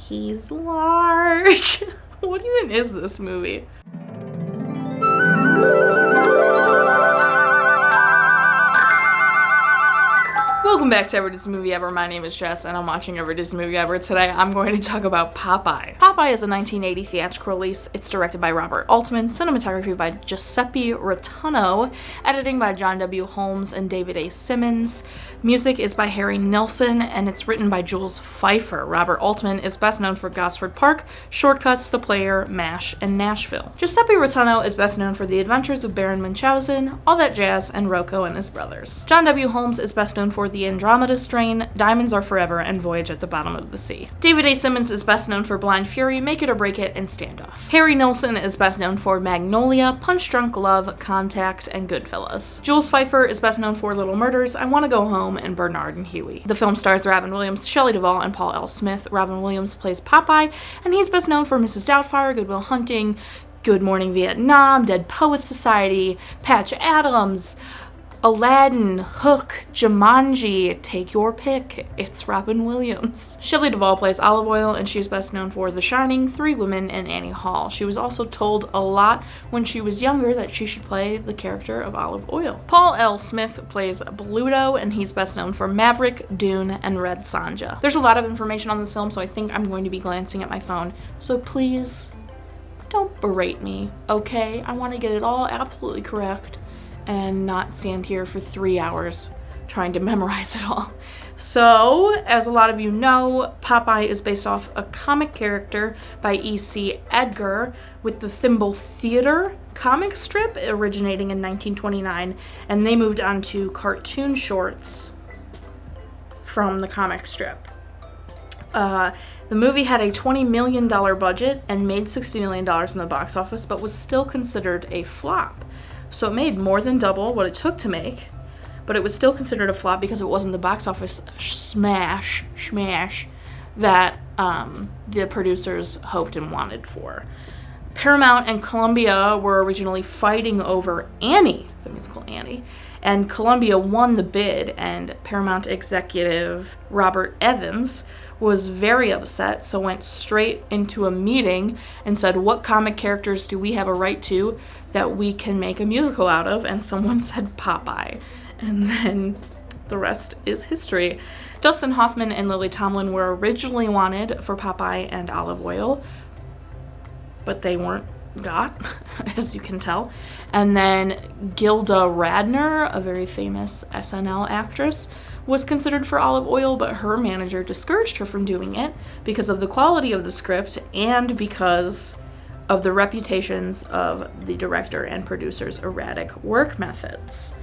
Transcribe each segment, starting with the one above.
He's large. What even is this movie? Welcome back to Ever Disney Movie Ever. My name is Jess, and I'm watching Ever Disney Movie Ever. Today, I'm going to talk about Popeye. Popeye is a 1980 theatrical release. It's directed by Robert Altman, cinematography by Giuseppe Rotunno, editing by John W. Holmes and David A. Simmons. Music is by Harry Nilsson, and it's written by Jules Feiffer. Robert Altman is best known for Gosford Park, Shortcuts, The Player, MASH, and Nashville. Giuseppe Rotunno is best known for The Adventures of Baron Munchausen, All That Jazz, and Rocco and His Brothers. John W. Holmes is best known for The Andromeda Strain, Diamonds Are Forever, and Voyage at the Bottom of the Sea. David A. Simmons is best known for Blind Fury, Make It or Break It, and Standoff. Harry Nilsson is best known for Magnolia, Punch Drunk Love, Contact, and Goodfellas. Jules Feiffer is best known for Little Murders, I Want to Go Home, and Bernard and Huey. The film stars Robin Williams, Shelley Duvall, and Paul L. Smith. Robin Williams plays Popeye, and he's best known for Mrs. Doubtfire, Good Will Hunting, Good Morning Vietnam, Dead Poets Society, Patch Adams, Aladdin, Hook, Jumanji, take your pick. It's Robin Williams. Shelley Duvall plays Olive Oyl, and she's best known for The Shining, Three Women, and Annie Hall. She was also told a lot when she was younger that she should play the character of Olive Oyl. Paul L. Smith plays Bluto, and he's best known for Maverick, Dune, and Red Sonja. There's a lot of information on this film, so I think I'm going to be glancing at my phone. So please, don't berate me, okay? I want to get it all absolutely correct and not stand here for 3 hours trying to memorize it all. So, as a lot of you know, Popeye is based off a comic character by E.C. Edgar with the Thimble Theater comic strip originating in 1929, and they moved on to cartoon shorts from the comic strip. The movie had a $20 million budget and made $60 million in the box office, but was still considered a flop. So it made more than double what it took to make, but it was still considered a flop because it wasn't the box office smash that the producers hoped and wanted for. Paramount and Columbia were originally fighting over Annie, the musical Annie, and Columbia won the bid, and Paramount executive Robert Evans was very upset, so went straight into a meeting and said, what comic characters do we have a right to that we can make a musical out of? And someone said Popeye. And then the rest is history. Dustin Hoffman and Lily Tomlin were originally wanted for Popeye and Olive Oyl, but they weren't got, as you can tell. And then Gilda Radner, a very famous SNL actress, was considered for Olive Oyl, but her manager discouraged her from doing it because of the quality of the script and because of the reputations of the director and producer's erratic work methods.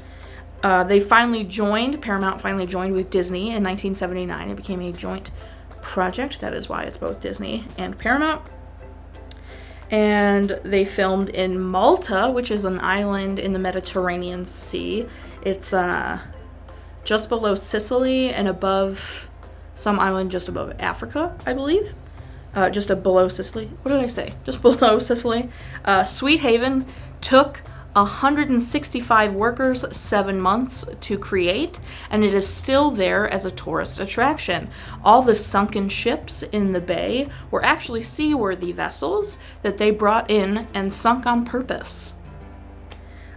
Paramount finally joined with Disney in 1979. It became a joint project. That is why it's both Disney and Paramount. And they filmed in Malta, which is an island in the Mediterranean Sea. It's just below Sicily and above some island just above Africa, I believe. Just below Sicily. What did I say? Just below Sicily. Sweet Haven took 165 workers 7 months to create, and it is still there as a tourist attraction. All the sunken ships in the bay were actually seaworthy vessels that they brought in and sunk on purpose.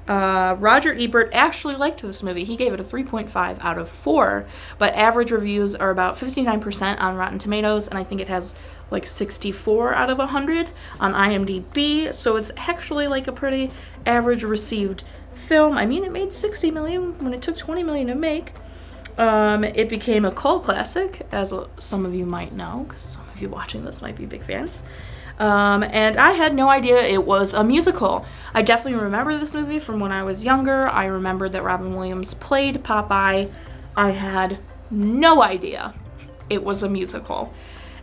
Roger Ebert actually liked this movie. He gave it a 3.5 out of 4, but average reviews are about 59% on Rotten Tomatoes, and I think it has like 64 out of 100 on IMDb, so it's actually like a pretty average received film. I mean, it made $60 million when it took $20 million to make. It became a cult classic, as some of you might know, because some of you watching this might be big fans. And I had no idea it was a musical. I definitely remember this movie from when I was younger. I remembered that Robin Williams played Popeye. I had no idea it was a musical.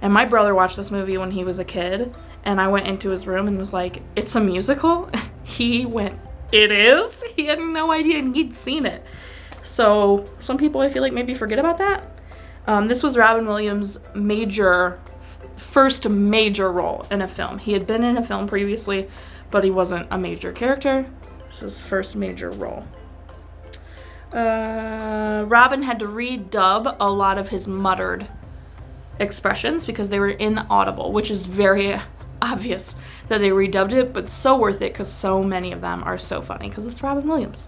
And my brother watched this movie when he was a kid, and I went into his room and was like, it's a musical? He went, it is? He had no idea, and he'd seen it. So some people, I feel like, maybe forget about that. This was Robin Williams' first major role in a film. He had been in a film previously, but he wasn't a major character. This is his first major role. Robin had to redub a lot of his muttered expressions because they were inaudible, which is very obvious that they redubbed it, but so worth it because so many of them are so funny because it's Robin Williams.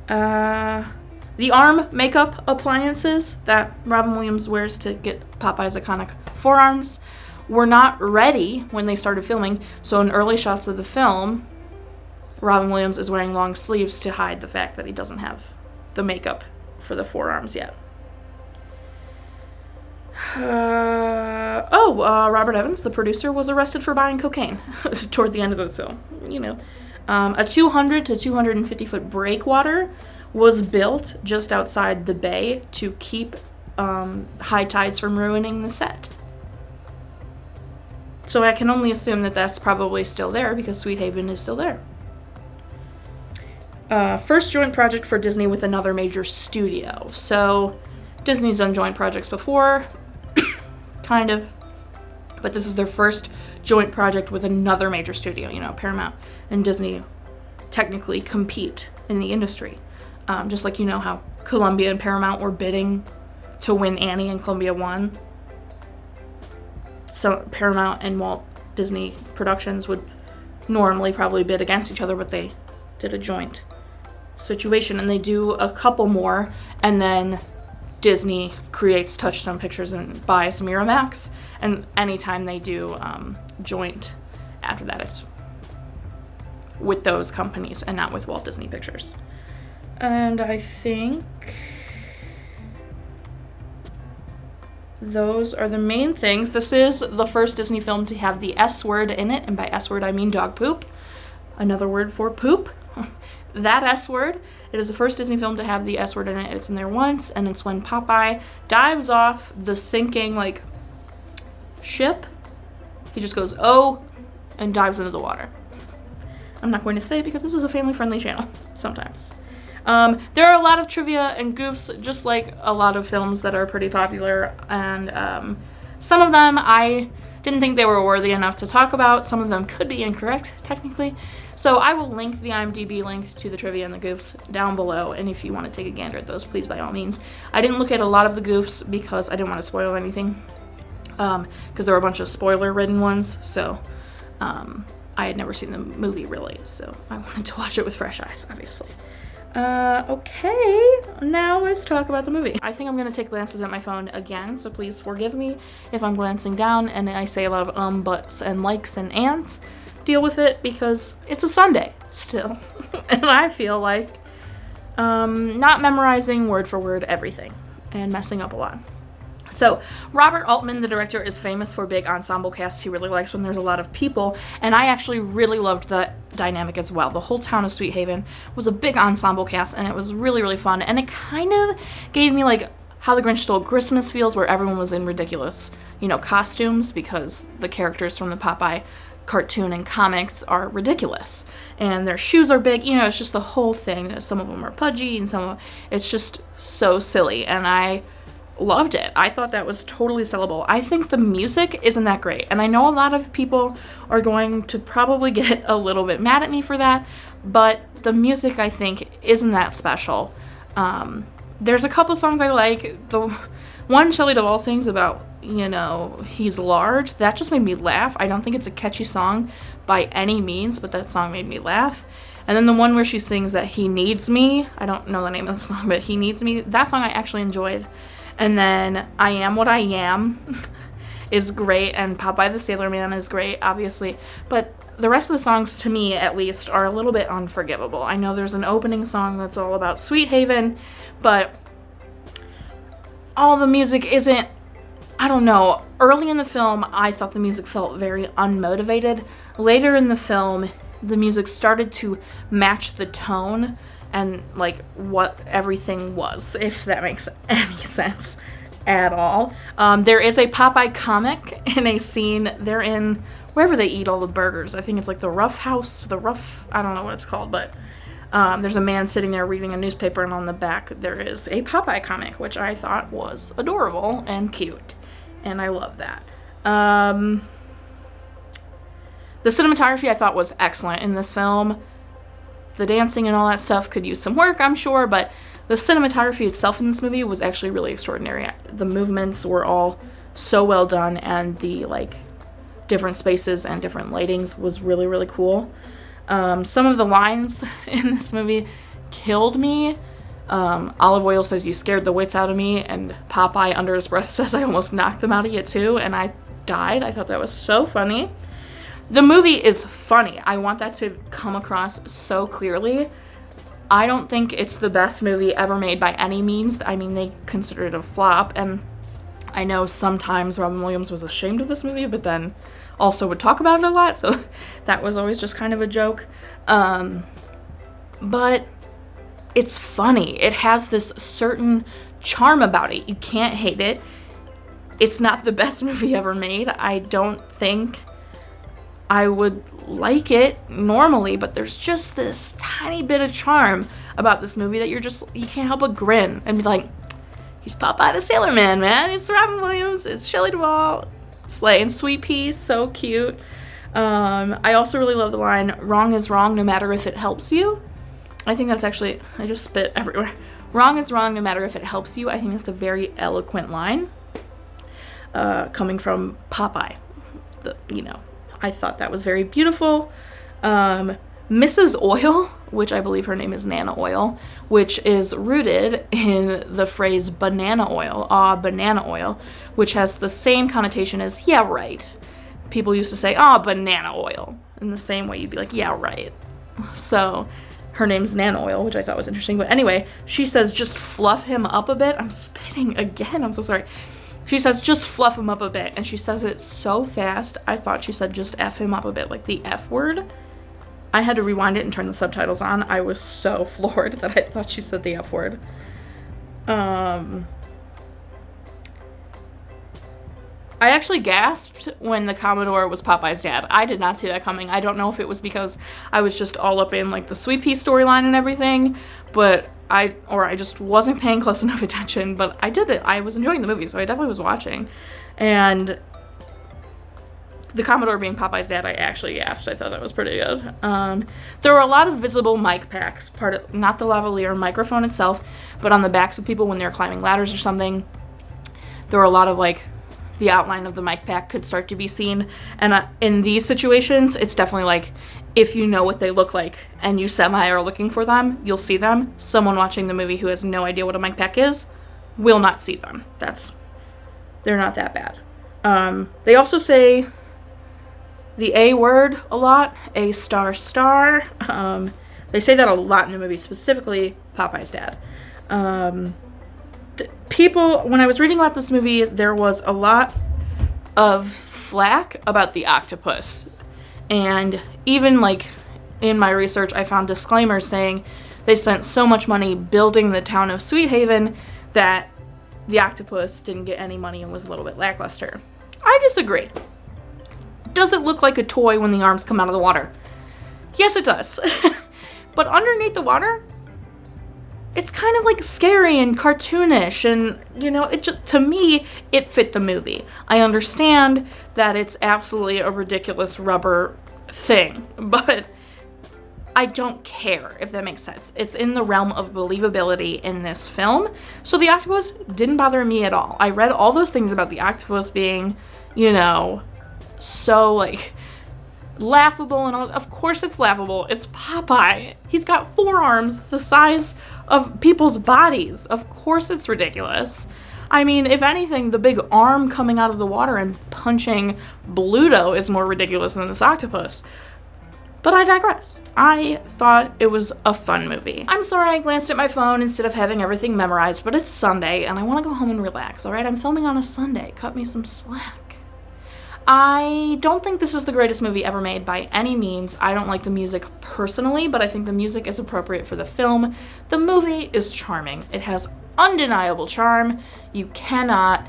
The arm makeup appliances that Robin Williams wears to get Popeye's iconic forearms were not ready when they started filming, so in early shots of the film, Robin Williams is wearing long sleeves to hide the fact that he doesn't have the makeup for the forearms yet. Robert Evans, the producer, was arrested for buying cocaine toward the end of the film. A 200 to 250 foot breakwater was built just outside the bay to keep high tides from ruining the set. So I can only assume that that's probably still there because Sweet Haven is still there. First joint project for Disney with another major studio. So Disney's done joint projects before, kind of, but this is their first joint project with another major studio. Paramount and Disney technically compete in the industry. Just like how Columbia and Paramount were bidding to win Annie and Columbia won. So Paramount and Walt Disney Productions would normally probably bid against each other, but they did a joint situation, and they do a couple more, and then Disney creates Touchstone Pictures and buys Miramax, and anytime they do joint after that, it's with those companies and not with Walt Disney Pictures. And I think those are the main things. This is the first Disney film to have the S word in it, and by S word I mean dog poop. Another word for poop. That S word. It is the first Disney film to have the S word in it. It's in there once, and it's when Popeye dives off the sinking, ship. He just goes, oh, and dives into the water. I'm not going to say it because this is a family-friendly channel, sometimes. There are a lot of trivia and goofs, just like a lot of films that are pretty popular, and some of them I didn't think they were worthy enough to talk about. Some of them could be incorrect, technically. So I will link the IMDb link to the trivia and the goofs down below, and if you want to take a gander at those, please, by all means. I didn't look at a lot of the goofs because I didn't want to spoil anything, because there were a bunch of spoiler-ridden ones, so I had never seen the movie, really, so I wanted to watch it with fresh eyes, obviously. Okay, now let's talk about the movie. I think I'm going to take glances at my phone again, so please forgive me if I'm glancing down and I say a lot of buts, and likes, and ands. Deal with it because it's a Sunday still, and I feel like not memorizing word for word everything and messing up a lot. So, Robert Altman, the director, is famous for big ensemble casts. He really likes when there's a lot of people, and I actually really loved that dynamic as well. The whole town of Sweet Haven was a big ensemble cast, and it was really, really fun, and it kind of gave me, How the Grinch Stole Christmas feels, where everyone was in ridiculous, costumes, because the characters from the Popeye cartoon and comics are ridiculous, and their shoes are big, it's just the whole thing. Some of them are pudgy, and it's just so silly, and I loved it. I thought that was totally sellable. I think the music isn't that great, and I know a lot of people are going to probably get a little bit mad at me for that, but the music, I think, isn't that special. There's a couple songs I like. The one Shelley Duvall sings about, he's large, that just made me laugh. I don't think it's a catchy song by any means, but that song made me laugh. And then the one where she sings that he needs me, I don't know the name of the song, but he needs me, that song I actually enjoyed. And then I Am What I Am is great, and Popeye the Sailor Man is great, obviously. But the rest of the songs, to me at least, are a little bit unforgivable. I know there's an opening song that's all about Sweet Haven, but all the music isn't, I don't know. Early in the film, I thought the music felt very unmotivated. Later in the film, the music started to match the tone and what everything was, if that makes any sense at all. There is a Popeye comic in a scene. They're in wherever they eat all the burgers. I think it's the Rough House, I don't know what it's called, but there's a man sitting there reading a newspaper, and on the back there is a Popeye comic, which I thought was adorable and cute, and I love that. The cinematography I thought was excellent in this film. The dancing and all that stuff could use some work, I'm sure, but the cinematography itself in this movie was actually really extraordinary. The movements were all so well done, and the like different spaces and different lightings was really, really cool. Some of the lines in this movie killed me. Olive Oil says, "You scared the wits out of me," and Popeye under his breath says, "I almost knocked them out of you too," and I died. I thought that was so funny. The movie is funny. I want that to come across so clearly. I don't think it's the best movie ever made by any means. I mean, they consider it a flop, and I know sometimes Robin Williams was ashamed of this movie, but then also would talk about it a lot, so that was always just kind of a joke. But it's funny. It has this certain charm about it. You can't hate it. It's not the best movie ever made. I don't think I would like it normally, but there's just this tiny bit of charm about this movie that you can't help but grin and be like, he's Popeye the Sailor Man, man. It's Robin Williams. It's Shelley Duvall. Slay. And Sweet Pea, so cute. I also really love the line, "Wrong is wrong no matter if it helps you." I think that's actually, I just spit everywhere. "Wrong is wrong no matter if it helps you." I think that's a very eloquent line coming from Popeye. I thought that was very beautiful. Mrs. Oil, which I believe her name is Nana Oil, which is rooted in the phrase banana oil, banana oil, which has the same connotation as, yeah, right. People used to say, banana oil. In the same way, you'd be like, yeah, right. So her name's Nana Oil, which I thought was interesting. But anyway, she says, "Just fluff him up a bit." I'm spitting again. I'm so sorry. She says, "Just fluff him up a bit." And she says it so fast, I thought she said, "Just F him up a bit," like the F word. I had to rewind it and turn the subtitles on. I was so floored that I thought she said the F word. I actually gasped when the Commodore was Popeye's dad. I did not see that coming. I don't know if it was because I was just all up in like the Sweet Pea storyline and everything, but I just wasn't paying close enough attention, but I did it. I was enjoying the movie, so I definitely was watching. And the Commodore being Popeye's dad, I actually gasped. I thought that was pretty good. There were a lot of visible mic packs, not the lavalier microphone itself, but on the backs of people when they were climbing ladders or something. There were a lot of like, the outline of the mic pack could start to be seen. And in these situations, it's definitely like, if you know what they look like and you semi are looking for them, you'll see them. Someone watching the movie who has no idea what a mic pack is will not see them. They're not that bad. They also say the A word a lot, A star star. They say that a lot in the movie, specifically Popeye's dad. When I was reading about this movie, there was a lot of flack about the octopus. And even like in my research, I found disclaimers saying they spent so much money building the town of Sweet Haven that the octopus didn't get any money and was a little bit lackluster. I disagree. Does it look like a toy when the arms come out of the water? Yes, it does. But underneath the water, it's kind of like scary and cartoonish, and to me, it fit the movie. I understand that it's absolutely a ridiculous rubber thing, but I don't care, if that makes sense. It's in the realm of believability in this film, so the octopus didn't bother me at all. I read all those things about the octopus being, so like laughable and all. Of course it's laughable. It's Popeye. He's got 4 arms the size of people's bodies. Of course it's ridiculous. I mean, if anything, the big arm coming out of the water and punching Bluto is more ridiculous than this octopus. But I digress. I thought it was a fun movie. I'm sorry I glanced at my phone instead of having everything memorized, but it's Sunday and I want to go home and relax, alright? I'm filming on a Sunday. Cut me some slack. I don't think this is the greatest movie ever made by any means. I don't like the music personally, but I think the music is appropriate for the film. The movie is charming. It has undeniable charm. You cannot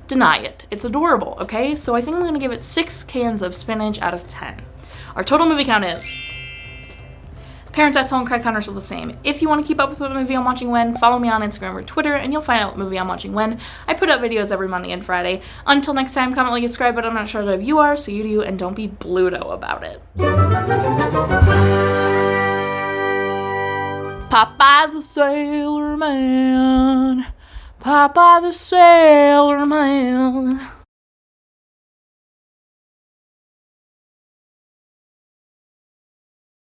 deny it. It's adorable, okay? So I think I'm going to give it 6 cans of spinach out of 10. Our total movie count is... Parents at home, cry counters are the same. If you want to keep up with what movie I'm watching when, follow me on Instagram or Twitter, and you'll find out what movie I'm watching when. I put up videos every Monday and Friday. Until next time, comment, like, subscribe, but I'm not sure if you are, so you do, and don't be Bluto about it. Popeye the Sailor Man, Popeye the Sailor Man.